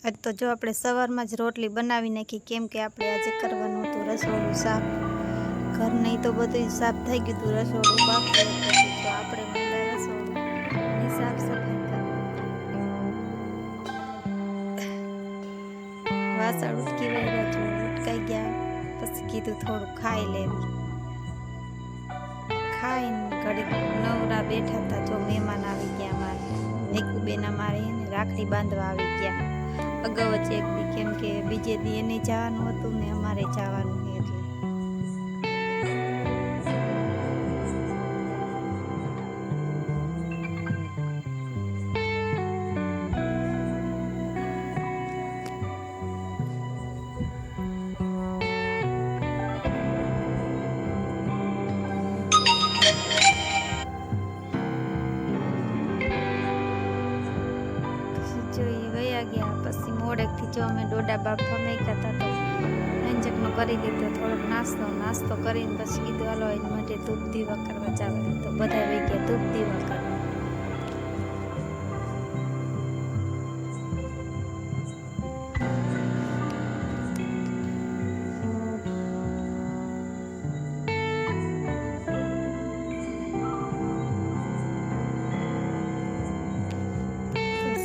આજ તો જો આપણે સવારમાં જ રોટલી બનાવી નાખી, કેમ કે આપણે આજે કરવાનું હતું રસોડું સાફ. ઘર નહીં તો બધું સાફ થઈ ગયું હતું, રસોડું બાકી હતું. તો આપણે માંડ્યા રસોડુંની સાફ સફાઈ કરવાની. વાસણ ઉટકી રહ્યા છું, ઉટકાઈ ગયા પછી કીધું થોડું ખાઈ લેવી. ખાઈને ઘડીક નવરા બેઠા હતા. જો મહેમાન આવી ગયા, અમારે નિકુબેન અમારે રાખડી બાંધવા આવી ગયા. અગાઉ જ એક દી, કેમ કે બીજે દી એને જવાનું હતું ને અમારે જવાનું એટલે. ગયા પછી મોડેકથી જો અમે ડોડા બાફા મેકા હતા તો રંજકનો કરી દીધો થોડોક નાસ્તો કરીને પછી કીધું હાલો એની માટે ધૂપ દીવા કરવા જવા. તો બધા વહી ગયા ધૂપ દીવા કરવા.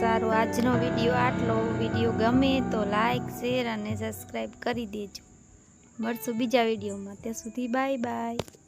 સારું, આજનો વિડીયો આટલો. વિડીયો ગમે તો લાઈક, શેર અને સબસ્ક્રાઈબ કરી દેજો. મળશું બીજા વિડીયોમાં. ત્યાં સુધી બાય બાય.